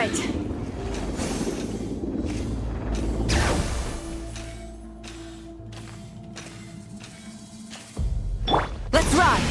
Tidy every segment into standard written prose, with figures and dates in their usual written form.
right. Let's run!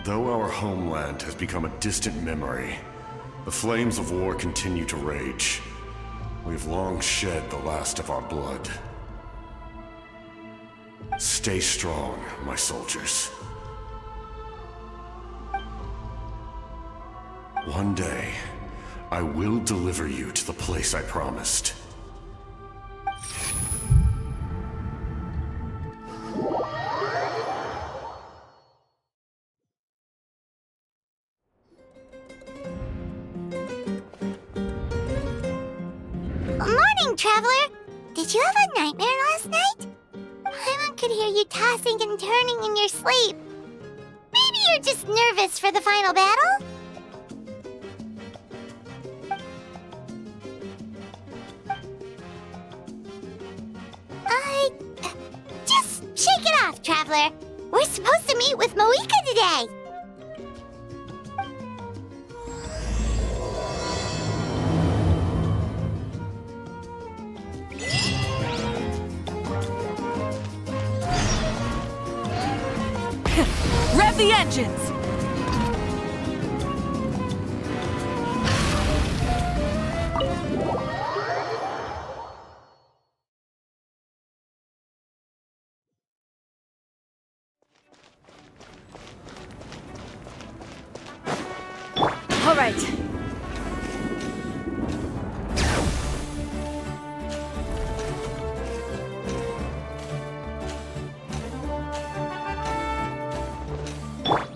Though our homeland has become a distant memory, the flames of war continue to rage. We have long shed the last of our blood. Stay strong, my soldiers. One day, I will deliver you to the place I promised. Morning, Traveler! Did you have a nightmare last night? Paimon could hear you tossing and turning in your sleep. Maybe you're just nervous for the final battle? Just shake it off, Traveler. We're supposed to meet with Moika today. Rev the engines! All right.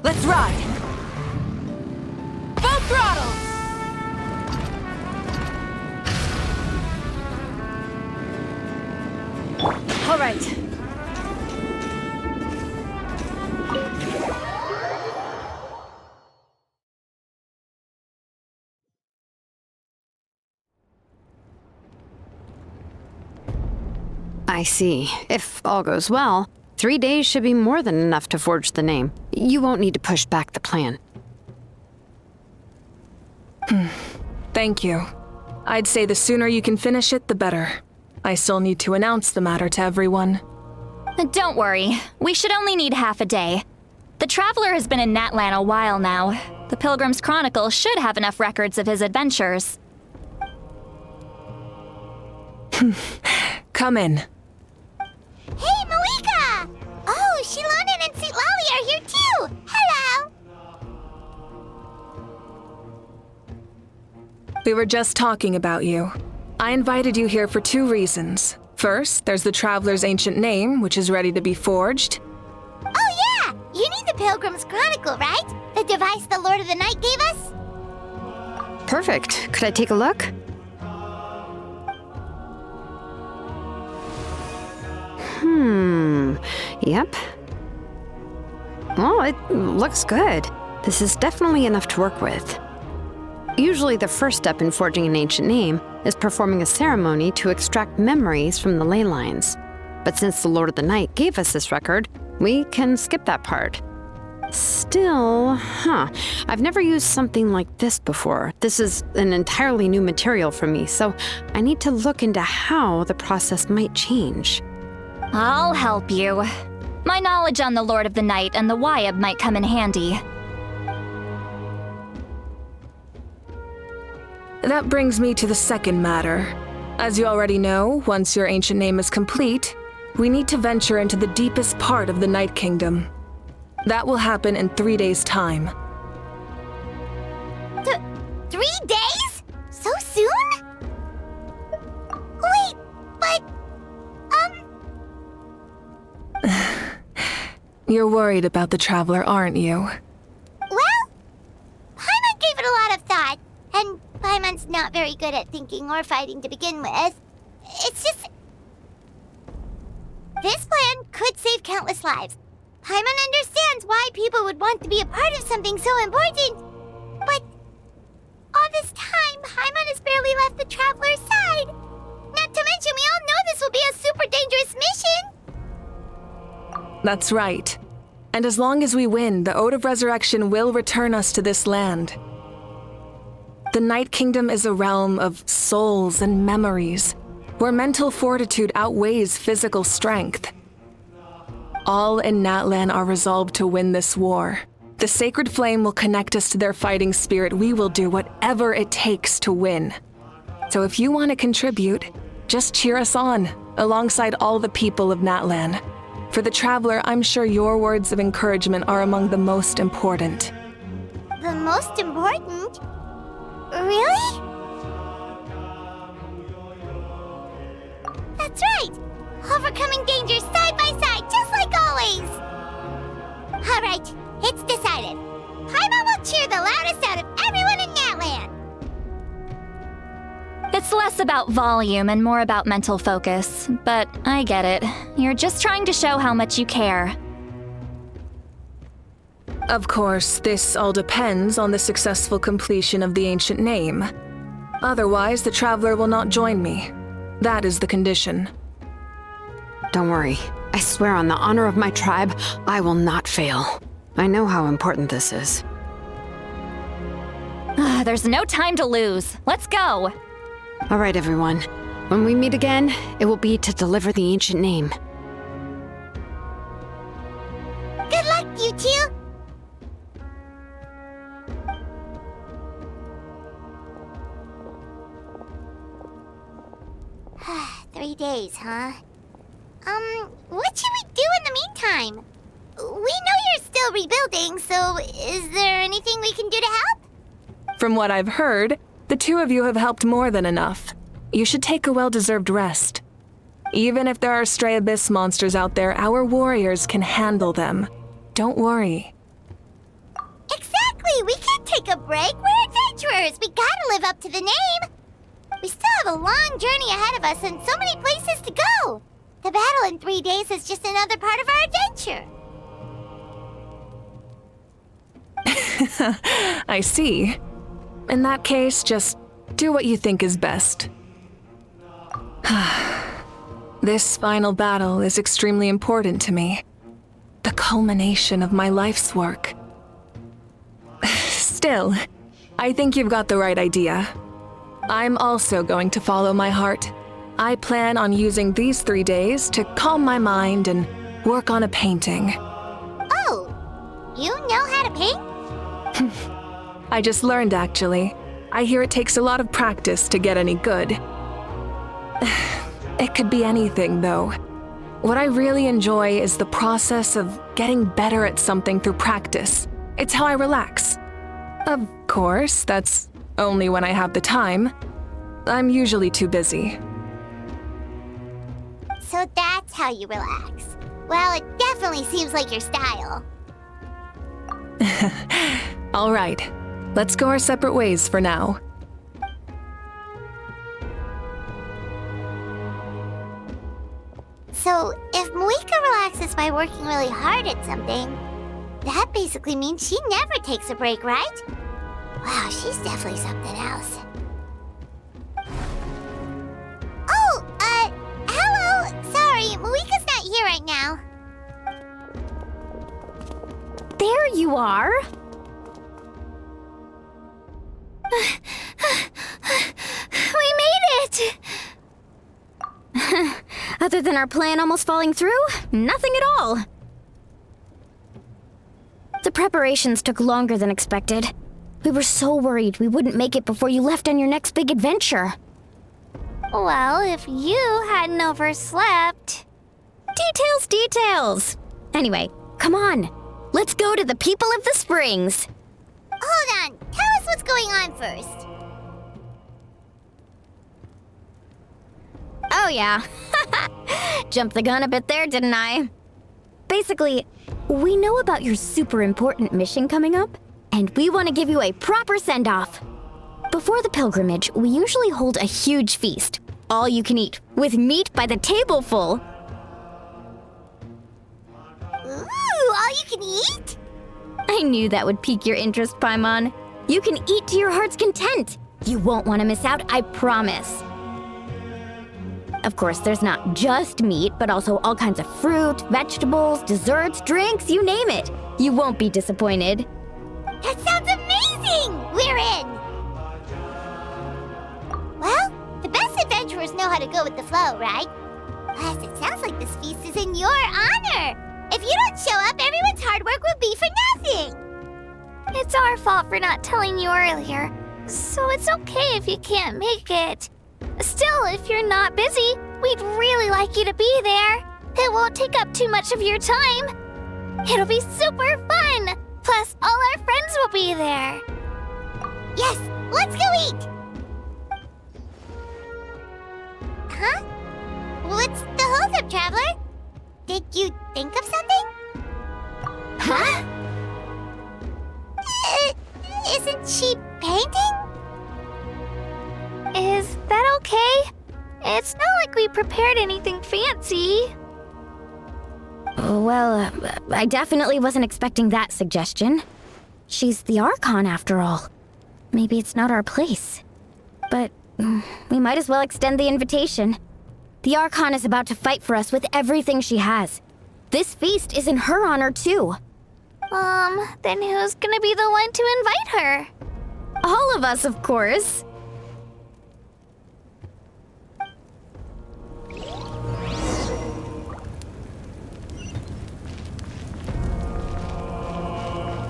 Let's ride! Full throttle! All right. I see. If all goes well, 3 days should be more than enough to forge the name. You won't need to push back the plan. Thank you. I'd say the sooner you can finish it, the better. I still need to announce the matter to everyone. Don't worry. We should only need half a day. The Traveler has been in Natlan a while now. The Pilgrim's Chronicle should have enough records of his adventures. Come in. Hey, Moika! Oh, Shilonen and St. Lolly are here too! Hello! We were just talking about you. I invited you here for 2 reasons. First, there's the Traveler's ancient name, which is ready to be forged. Oh yeah! You need the Pilgrim's Chronicle, right? The device the Lord of the Night gave us? Perfect. Could I take a look? Yep. Well, it looks good. This is definitely enough to work with. Usually the first step in forging an ancient name is performing a ceremony to extract memories from the ley lines. But since the Lord of the Night gave us this record, we can skip that part. Still, I've never used something like this before. This is an entirely new material for me, so I need to look into how the process might change. I'll help you. My knowledge on the Lord of the Night and the Wyab might come in handy. That brings me to the second matter. As you already know, once your ancient name is complete, we need to venture into the deepest part of the Night Kingdom. That will happen in 3 days' time. 3 days? So soon? Wait, but... You're worried about the Traveler, aren't you? Well, Paimon gave it a lot of thought, and Paimon's not very good at thinking or fighting to begin with. It's just... This plan could save countless lives. Paimon understands why people would want to be a part of something so important, but all this time, Paimon has barely left the Traveler's side. Not to mention, we all know this will be a super dangerous mission. That's right. And as long as we win, the Ode of Resurrection will return us to this land. The Night Kingdom is a realm of souls and memories, where mental fortitude outweighs physical strength. All in Natlan are resolved to win this war. The sacred flame will connect us to their fighting spirit. We will do whatever it takes to win. So if you want to contribute, just cheer us on, alongside all the people of Natlan. For the Traveler, I'm sure your words of encouragement are among the most important. The most important? Really? That's right! Overcoming dangers side by side, just like always! Alright, it's decided. Paimon will cheer the loudest out of everyone in Natlan! It's less about volume and more about mental focus, but I get it. You're just trying to show how much you care. Of course, this all depends on the successful completion of the ancient name. Otherwise, the Traveler will not join me. That is the condition. Don't worry. I swear on the honor of my tribe, I will not fail. I know how important this is. There's no time to lose. Let's go! All right, everyone. When we meet again, it will be to deliver the ancient name. Good luck, you two! Three days, huh? What should we do in the meantime? We know you're still rebuilding, so is there anything we can do to help? From what I've heard, the two of you have helped more than enough. You should take a well-deserved rest. Even if there are stray abyss monsters out there, our warriors can handle them. Don't worry. Exactly! We can't take a break! We're adventurers! We gotta live up to the name! We still have a long journey ahead of us and so many places to go! The battle in 3 days is just another part of our adventure! I see. In that case, just do what you think is best. This final battle is extremely important to me. The culmination of my life's work. Still, I think you've got the right idea. I'm also going to follow my heart. I plan on using these 3 days to calm my mind and work on a painting. Oh! You know how to paint? I just learned, actually. I hear it takes a lot of practice to get any good. It could be anything, though. What I really enjoy is the process of getting better at something through practice. It's how I relax. Of course, that's only when I have the time. I'm usually too busy. So that's how you relax. Well, it definitely seems like your style. All right, let's go our separate ways for now. So, if Moika relaxes by working really hard at something, that basically means she never takes a break, right? Wow, she's definitely something else. Oh, hello! Sorry, Moika's not here right now. There you are! We made it! Other than our plan almost falling through, nothing at all. The preparations took longer than expected. We were so worried we wouldn't make it before you left on your next big adventure. Well, if you hadn't overslept... Details, details! Anyway, come on. Let's go to the people of the springs. Hold on. Tell us what's going on first. Oh yeah. Jumped the gun a bit there, didn't I? Basically, we know about your super important mission coming up, and we want to give you a proper send-off. Before the pilgrimage, we usually hold a huge feast, all you can eat, with meat by the tableful. Ooh, all you can eat? I knew that would pique your interest, Paimon. You can eat to your heart's content. You won't want to miss out, I promise. Of course, there's not just meat, but also all kinds of fruit, vegetables, desserts, drinks, you name it. You won't be disappointed. That sounds amazing! We're in! Well, the best adventurers know how to go with the flow, right? Plus, it sounds like this feast is in your honor! If you don't show up, everyone's hard work will be for nothing! It's our fault for not telling you earlier, so it's okay if you can't make it. Still, if you're not busy, we'd really like you to be there. It won't take up too much of your time. It'll be super fun! Plus, all our friends will be there. Yes, let's go eat! Huh? What's the holdup, Traveler? Did you think of something? Huh? Isn't she painting? Is that okay? It's not like we prepared anything fancy. Well, I definitely wasn't expecting that suggestion. She's the Archon, after all. Maybe it's not our place. But we might as well extend the invitation. The Archon is about to fight for us with everything she has. This feast is in her honor, too. Then who's gonna be the one to invite her? All of us, of course.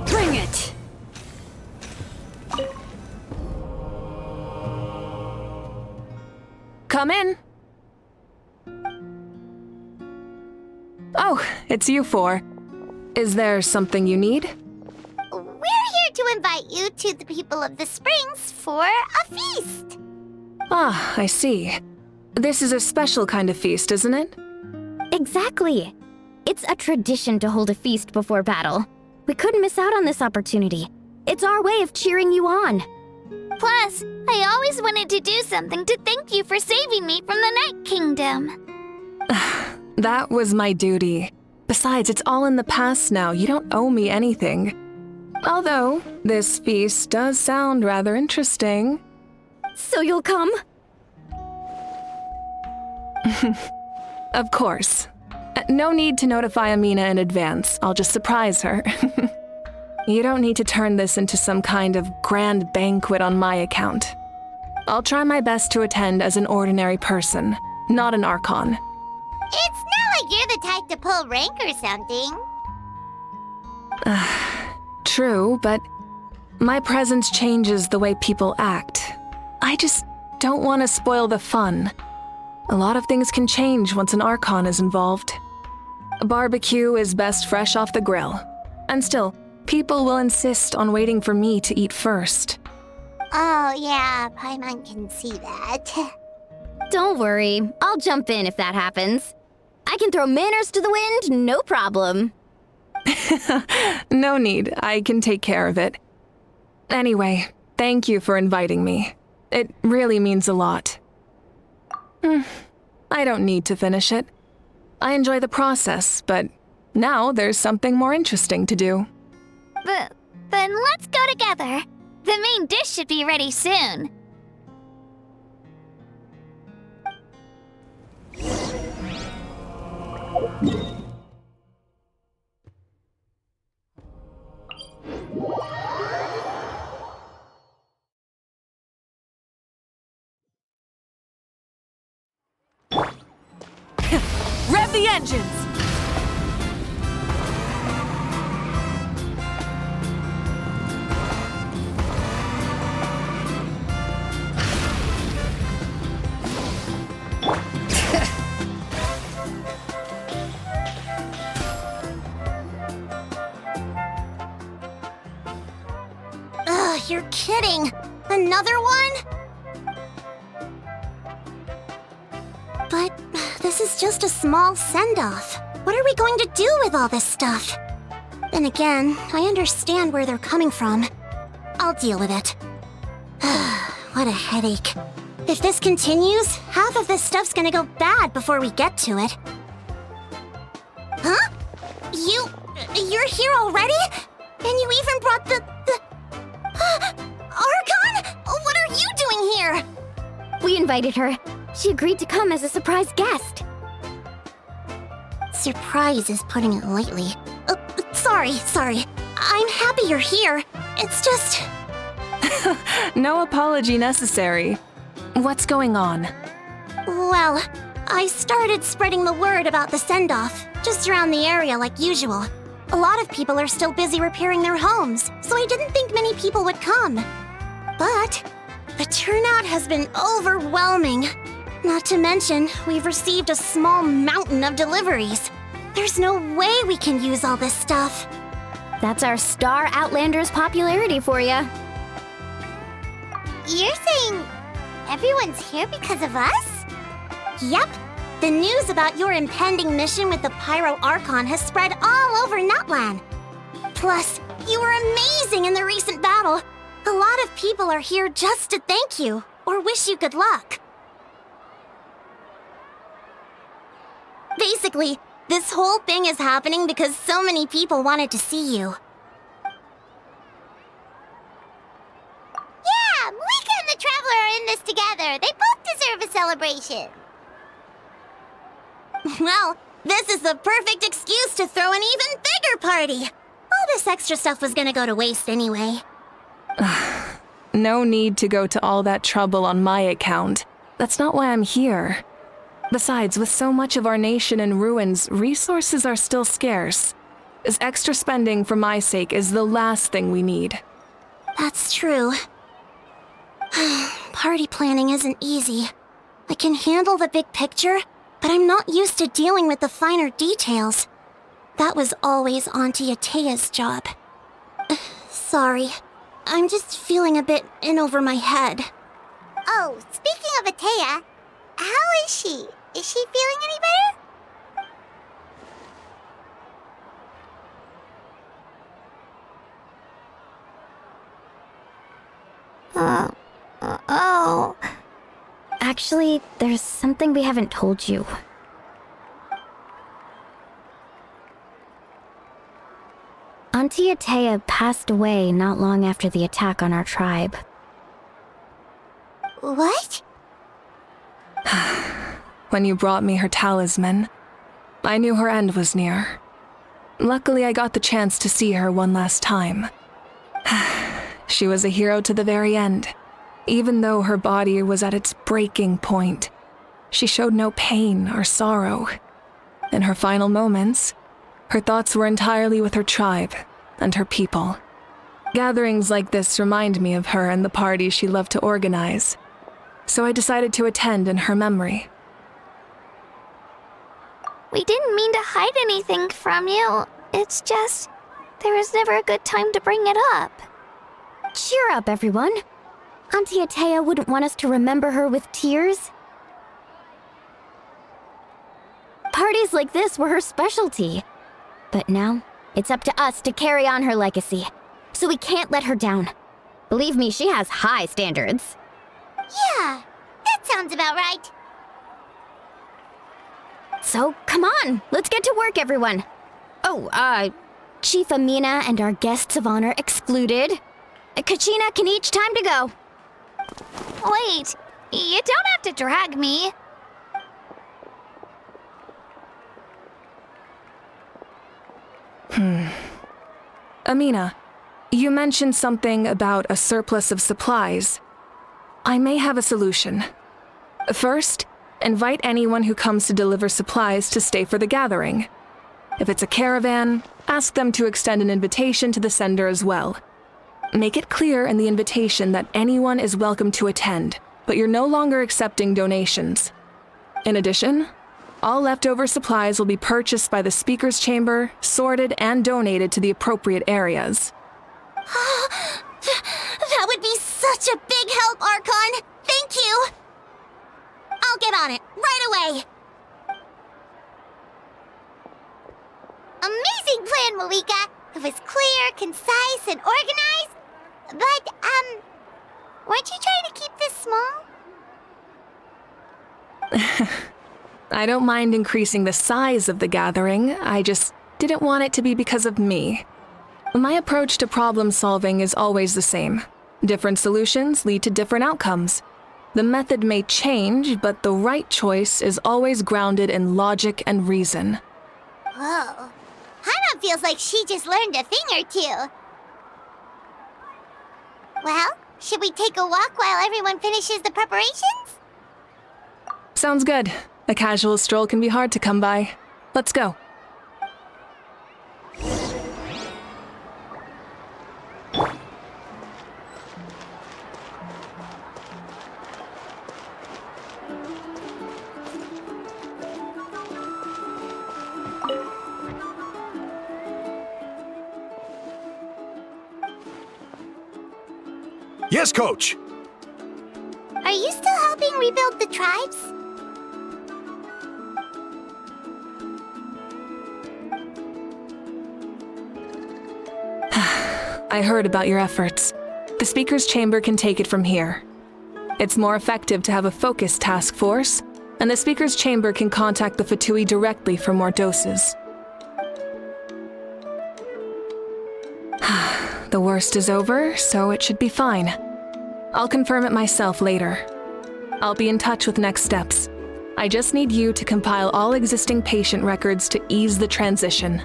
Bring it! Come in. Oh, it's you four. Is there something you need? We're here to invite you to the people of the springs for a feast. Ah, I see. This is a special kind of feast, isn't it? Exactly. It's a tradition to hold a feast before battle. We couldn't miss out on this opportunity. It's our way of cheering you on. Plus, I always wanted to do something to thank you for saving me from the Night Kingdom. That was my duty. Besides, it's all in the past now. You don't owe me anything. Although, this feast does sound rather interesting. So you'll come? Of course. No need to notify Amina in advance. I'll just surprise her. You don't need to turn this into some kind of grand banquet on my account. I'll try my best to attend as an ordinary person, not an Archon. It's not like you're the type to pull rank or something. True, but my presence changes the way people act. I just don't want to spoil the fun. A lot of things can change once an Archon is involved. A barbecue is best fresh off the grill. And still, people will insist on waiting for me to eat first. Oh yeah, Paimon can see that. Don't worry. I'll jump in if that happens. I can throw manners to the wind, no problem. No need. I can take care of it. Anyway, thank you for inviting me. It really means a lot. I don't need to finish it. I enjoy the process, but now there's something more interesting to do. Then let's go together. The main dish should be ready soon. Rev the engines! kidding. Another one? But this is just a small send-off. What are we going to do with all this stuff? Then again, I understand where they're coming from. I'll deal with it. What a headache. If this continues, half of this stuff's gonna go bad before we get to it. Huh? You're here already? And you even brought the... Archon? What are you doing here? We invited her. She agreed to come as a surprise guest. Surprise is putting it lightly. Sorry. I'm happy you're here. It's just... No apology necessary. What's going on? Well, I started spreading the word about the send-off, just around the area like usual. A lot of people are still busy repairing their homes, so I didn't think many people would come. But the turnout has been overwhelming. Not to mention, we've received a small mountain of deliveries. There's no way we can use all this stuff. That's our Star Outlander's popularity for ya. You're saying everyone's here because of us? Yep. The news about your impending mission with the Pyro Archon has spread all over Nutland. Plus, you were amazing in the recent battle. A lot of people are here just to thank you, or wish you good luck. Basically, this whole thing is happening because so many people wanted to see you. Yeah, Malika and the Traveler are in this together. They both deserve a celebration. Well, this is the perfect excuse to throw an even bigger party. All this extra stuff was gonna go to waste anyway. No need to go to all that trouble on my account. That's not why I'm here. Besides, with so much of our nation in ruins, resources are still scarce. This extra spending for my sake is the last thing we need. That's true. Party planning isn't easy. I can handle the big picture, but I'm not used to dealing with the finer details. That was always Auntie Atea's job. Sorry. I'm just feeling a bit in over my head. Oh, speaking of Atea, how is she? Is she feeling any better? Oh. Actually, there's something we haven't told you. Auntie Atea passed away not long after the attack on our tribe. What? When you brought me her talisman, I knew her end was near. Luckily, I got the chance to see her one last time. She was a hero to the very end. Even though her body was at its breaking point, she showed no pain or sorrow. In her final moments, her thoughts were entirely with her tribe and her people. Gatherings like this remind me of her and the parties she loved to organize, so I decided to attend in her memory. We didn't mean to hide anything from you. It's just, there was never a good time to bring it up. Cheer up, everyone. Auntie Atea wouldn't want us to remember her with tears. Parties like this were her specialty. But now, it's up to us to carry on her legacy. So we can't let her down. Believe me, she has high standards. Yeah, that sounds about right. So, come on, let's get to work, everyone. Oh, Chief Amina and our guests of honor excluded. Kachina can each time to go. Wait, you don't have to drag me. Amina, you mentioned something about a surplus of supplies. I may have a solution. First, invite anyone who comes to deliver supplies to stay for the gathering. If it's a caravan, ask them to extend an invitation to the sender as well. Make it clear in the invitation that anyone is welcome to attend, but you're no longer accepting donations. In addition, all leftover supplies will be purchased by the speaker's chamber, sorted, and donated to the appropriate areas. That would be get on it, right away! Amazing plan, Malika! It was clear, concise, and organized. But, weren't you trying to keep this small? I don't mind increasing the size of the gathering, I just didn't want it to be because of me. My approach to problem solving is always the same. Different solutions lead to different outcomes. The method may change, but the right choice is always grounded in logic and reason. Whoa. Hana feels like she just learned a thing or two. Well, should we take a walk while everyone finishes the preparations? Sounds good. A casual stroll can be hard to come by. Let's go. Yes, Coach! Are you still helping rebuild the tribes? I heard about your efforts. The Speaker's Chamber can take it from here. It's more effective to have a focused task force, and the Speaker's Chamber can contact the Fatui directly for more doses. The worst is over, so it should be fine. I'll confirm it myself later. I'll be in touch with next steps. I just need you to compile all existing patient records to ease the transition.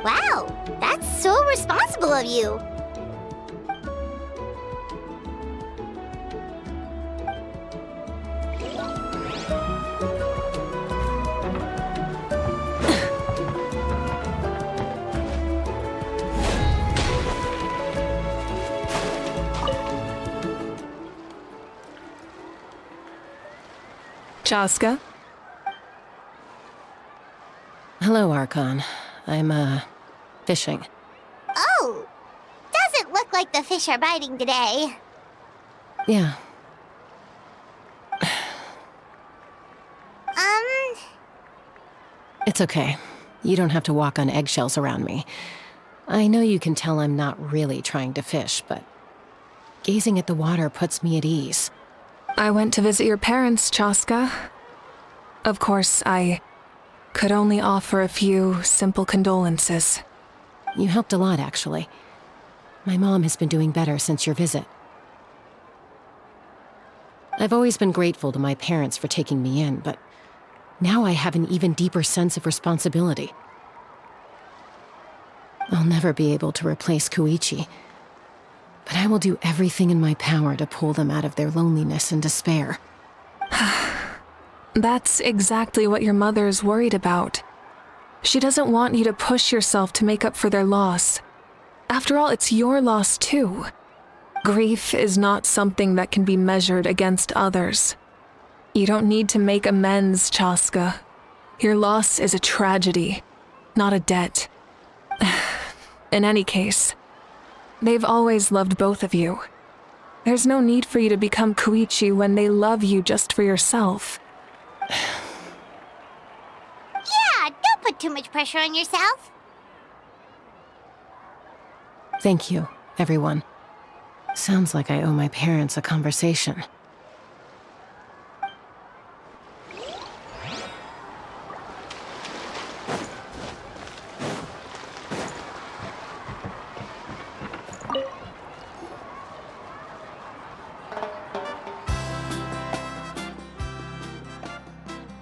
Wow, that's so responsible of you. Chaska? Hello, Archon. I'm, fishing. Oh, doesn't look like the fish are biting today. Yeah. It's okay. You don't have to walk on eggshells around me. I know you can tell I'm not really trying to fish, but gazing at the water puts me at ease. I went to visit your parents, Chaska. Of course, I could only offer a few simple condolences. You helped a lot, actually. My mom has been doing better since your visit. I've always been grateful to my parents for taking me in, but now I have an even deeper sense of responsibility. I'll never be able to replace Koichi, but I will do everything in my power to pull them out of their loneliness and despair. That's exactly what your mother is worried about. She doesn't want you to push yourself to make up for their loss. After all, it's your loss too. Grief is not something that can be measured against others. You don't need to make amends, Chaska. Your loss is a tragedy, not a debt. In any case, they've always loved both of you. There's no need for you to become Koichi when they love you just for yourself. Yeah, don't put too much pressure on yourself. Thank you, everyone. Sounds like I owe my parents a conversation.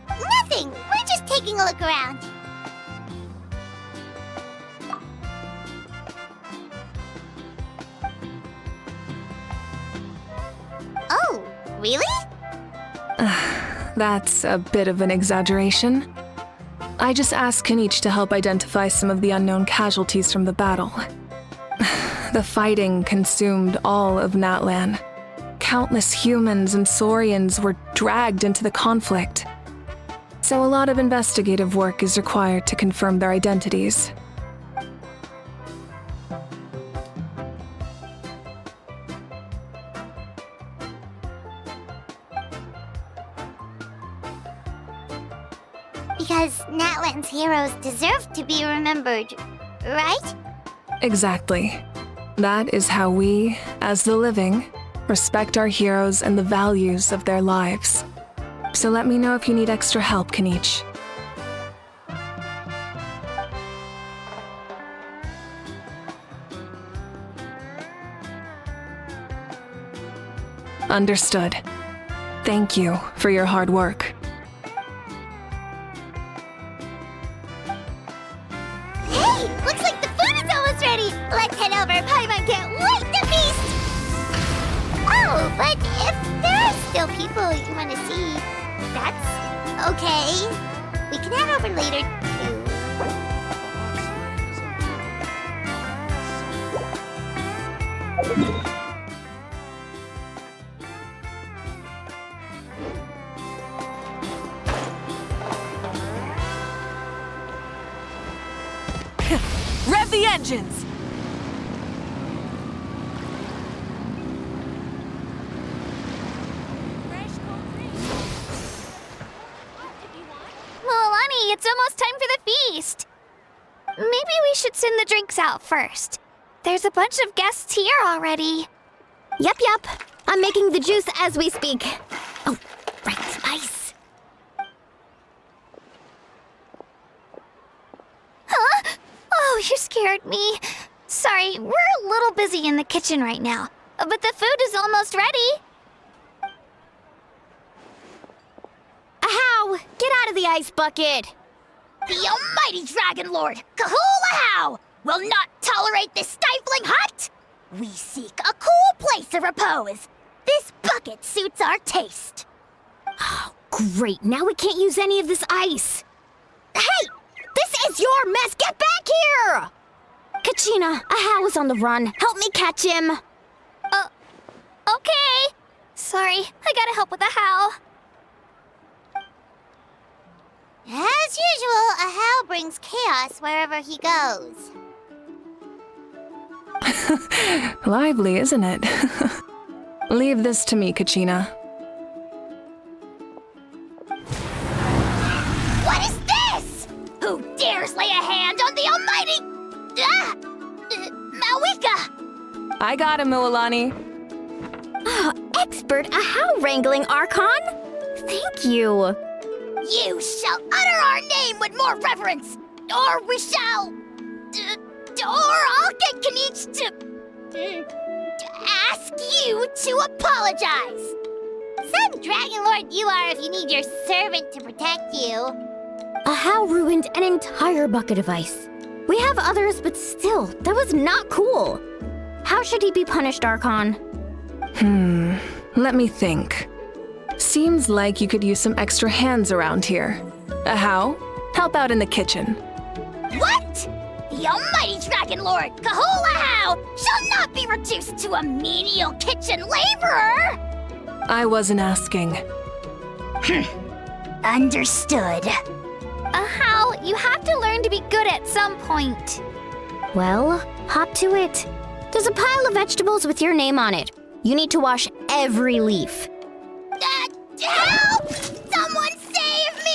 Nothing. We're just taking a look around. Oh, really? That's a bit of an exaggeration. I just asked Kenichi to help identify some of the unknown casualties from the battle. The fighting consumed all of Natlan. Countless humans and Saurians were dragged into the conflict. So a lot of investigative work is required to confirm their identities. Because Natlan's heroes deserve to be remembered, right? Exactly. That is how we, as the living, respect our heroes and the values of their lives. So let me know if you need extra help, Kanich. Understood. Thank you for your hard work. Hey, looks like the food is almost ready. Let's head over. Paimon can't wait to feast. Oh, but if there are still people you want to see, that's okay. We can head over later too. Rev the engines! Milani, it's almost time for the feast. Maybe we should send the drinks out first. There's a bunch of guests here already. Yep. I'm making the juice as we speak. Oh, right, ice. Huh? Oh, you scared me. Sorry, we're a little busy in the kitchen right now, but the food is almost ready. Ahow! Get out of the ice bucket! The almighty Dragon Lord, Kahula will not tolerate this stifling hut. We seek a cool place of repose. This bucket suits our taste. Oh, great. Now we can't use any of this ice. Hey! This is your mess! Get back here! Kachina, Ahow is on the run. Help me catch him. Okay. Sorry, I gotta help with the how. As usual, Ahau brings chaos wherever he goes. Lively, isn't it? Leave this to me, Kachina. What is this? Who dares lay a hand on the almighty... Malwika! I got him, Mualani. Expert Ahow wrangling, Archon? Thank you. You shall utter our name with more reverence, or we shall... or I'll get Kanich to ask you to apologize. Some Dragon Lord you are if you need your servant to protect you. Ahow ruined an entire bucket of ice. We have others, but still, that was not cool. How should he be punished, Archon? Let me think. Seems like you could use some extra hands around here. How? Help out in the kitchen. What? The almighty Dragon Lord, Kahula shall not be reduced to a menial kitchen laborer! I wasn't asking. Understood. How? You have to learn to be good at some point. Well, hop to it. There's a pile of vegetables with your name on it. You need to wash every leaf. Help! Someone save me!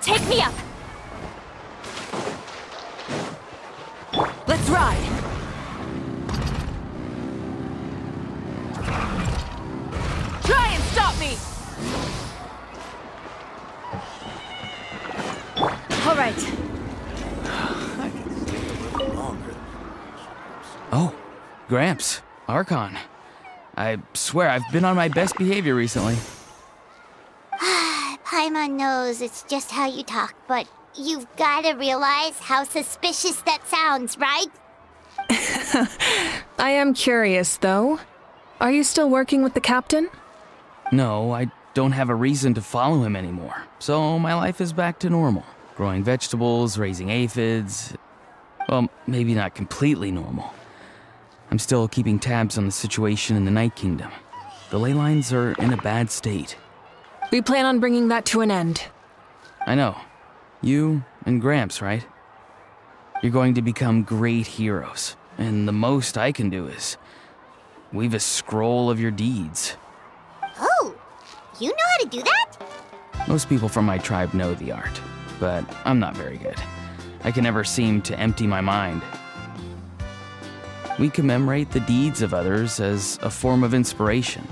Take me up! Let's ride! Try and stop me! All right. Oh, Gramps, Archon. I swear I've been on my best behavior recently. Paimon knows it's just how you talk, but you've gotta realize how suspicious that sounds, right? I am curious, though. Are you still working with the captain? No, I don't have a reason to follow him anymore, so my life is back to normal. Growing vegetables, raising aphids. Well, maybe not completely normal. I'm still keeping tabs on the situation in the Night Kingdom. The ley lines are in a bad state. We plan on bringing that to an end. I know. You and Gramps, right? You're going to become great heroes, and the most I can do is weave a scroll of your deeds. Oh, you know how to do that? Most people from my tribe know the art, but I'm not very good. I can never seem to empty my mind. We commemorate the deeds of others as a form of inspiration.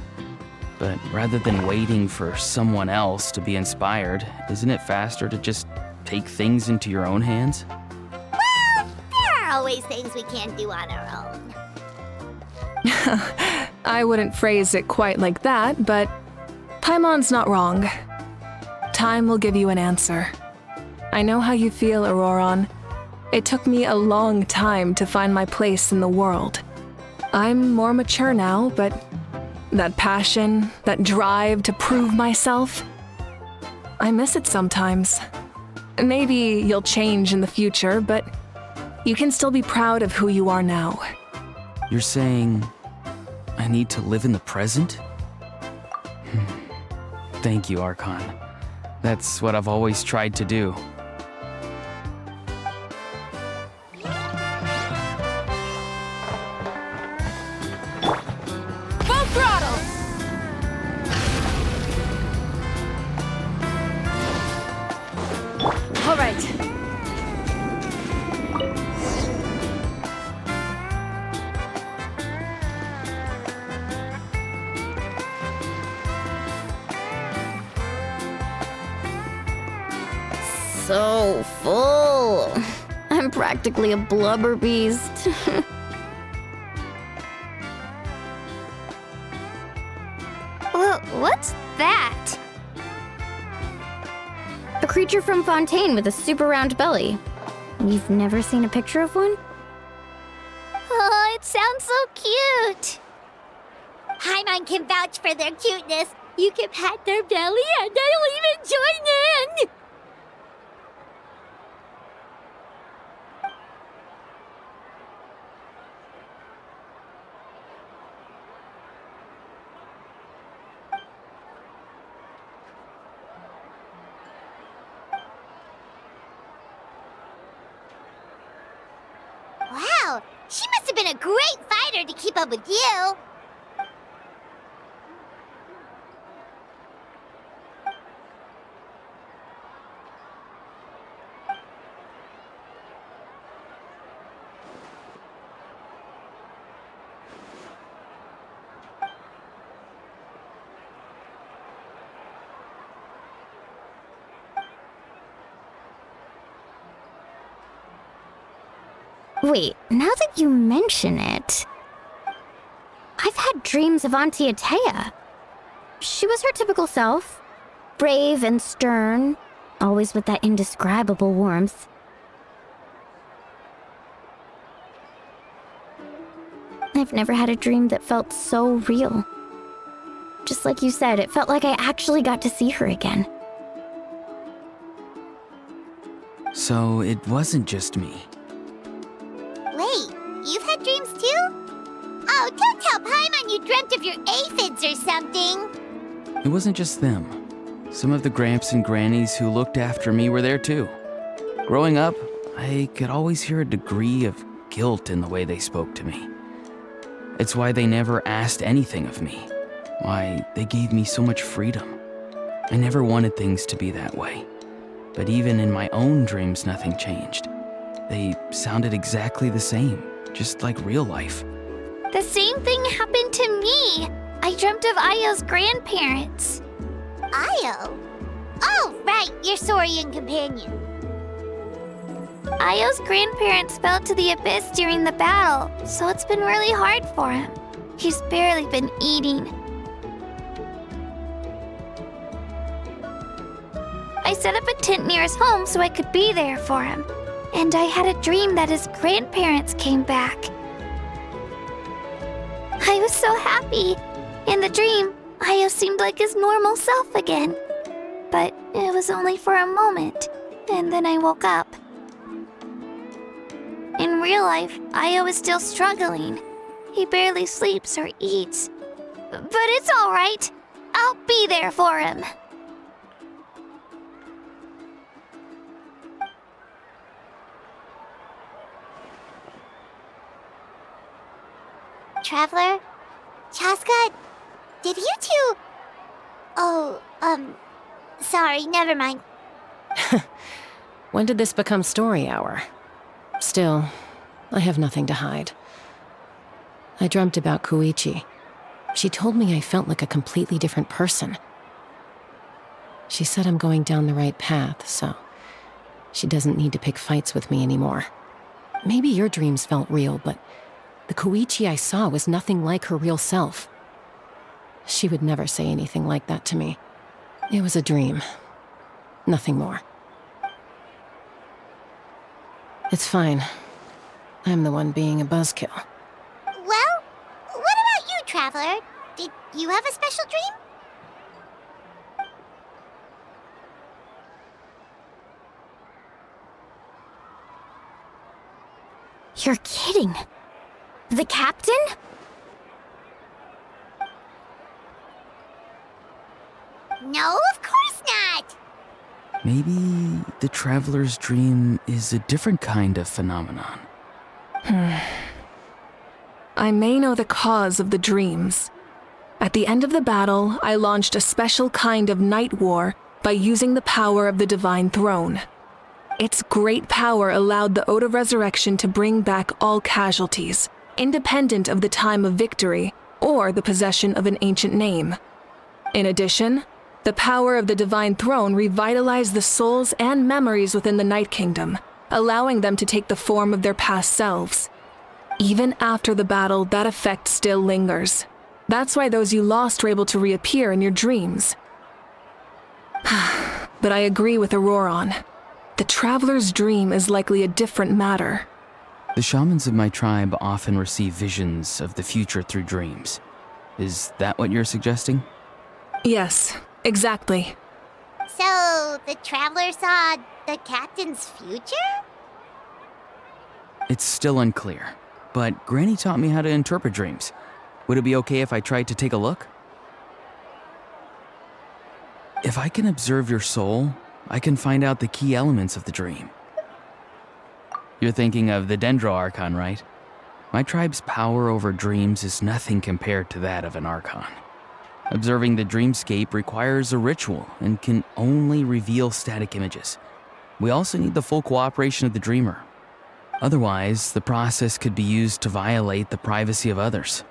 But rather than waiting for someone else to be inspired, isn't it faster to just take things into your own hands? Well, there are always things we can't do on our own. I wouldn't phrase it quite like that, but Paimon's not wrong. Time will give you an answer. I know how you feel, Auroron. It took me a long time to find my place in the world. I'm more mature now, but that passion, that drive to prove myself, I miss it sometimes. Maybe you'll change in the future, but you can still be proud of who you are now. You're saying I need to live in the present? Thank you, Archon. That's what I've always tried to do. All right. So full. I'm practically a blubber beast. Well, what's that? A creature from Fontaine with a super round belly. You've never seen a picture of one? Oh, it sounds so cute. Paimon can vouch for their cuteness. You can pat their belly and they'll even join in. Wow, she must have been a great fighter to keep up with you. Wait, now that you mention it, I've had dreams of Auntie Atea. She was her typical self, brave and stern, always with that indescribable warmth. I've never had a dream that felt so real. Just like you said, it felt like I actually got to see her again. So it wasn't just me. Wait, you've had dreams too? Oh, don't tell Paimon you dreamt of your aphids or something. It wasn't just them. Some of the Gramps and Grannies who looked after me were there too. Growing up, I could always hear a degree of guilt in the way they spoke to me. It's why they never asked anything of me. Why they gave me so much freedom. I never wanted things to be that way. But even in my own dreams, nothing changed. They sounded exactly the same, just like real life. The same thing happened to me. I dreamt of Ayo's grandparents. Ayo? Oh, right, your Saurian companion. Ayo's grandparents fell to the abyss during the battle, so it's been really hard for him. He's barely been eating. I set up a tent near his home so I could be there for him. And I had a dream that his grandparents came back. I was so happy. In the dream, Ayo seemed like his normal self again. But it was only for a moment, and then I woke up. In real life, Ayo is still struggling. He barely sleeps or eats. But it's all right. I'll be there for him. Traveler. Chaska, did you two... Oh, sorry, never mind. When did this become story hour? Still, I have nothing to hide. I dreamt about Koichi. She told me I felt like a completely different person. She said I'm going down the right path, so she doesn't need to pick fights with me anymore. Maybe your dreams felt real, but the Koichi I saw was nothing like her real self. She would never say anything like that to me. It was a dream. Nothing more. It's fine. I'm the one being a buzzkill. Well, what about you, Traveler? Did you have a special dream? You're kidding. The captain? No, of course not! Maybe the traveler's dream is a different kind of phenomenon. I may know the cause of the dreams. At the end of the battle, I launched a special kind of night war by using the power of the Divine Throne. Its great power allowed the Ode of Resurrection to bring back all casualties, independent of the time of victory or the possession of an ancient name. In addition, the power of the Divine Throne revitalized the souls and memories within the Night Kingdom, allowing them to take the form of their past selves. Even after the battle, that effect still lingers. That's why those you lost were able to reappear in your dreams. But I agree with Auroron. The Traveler's dream is likely a different matter. The shamans of my tribe often receive visions of the future through dreams. Is that what you're suggesting? Yes, exactly. So, the Traveler saw the captain's future? It's still unclear, but Granny taught me how to interpret dreams. Would it be okay if I tried to take a look? If I can observe your soul, I can find out the key elements of the dream. You're thinking of the Dendro Archon, right? My tribe's power over dreams is nothing compared to that of an Archon. Observing the dreamscape requires a ritual and can only reveal static images. We also need the full cooperation of the dreamer. Otherwise, the process could be used to violate the privacy of others.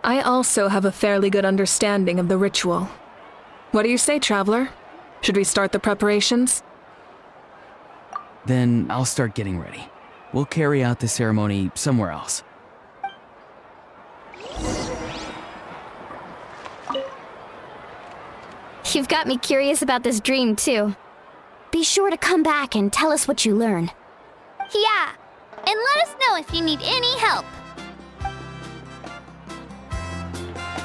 I also have a fairly good understanding of the ritual. What do you say, Traveler? Should we start the preparations? Then I'll start getting ready. We'll carry out the ceremony somewhere else. You've got me curious about this dream, too. Be sure to come back and tell us what you learn. Yeah, and let us know if you need any help.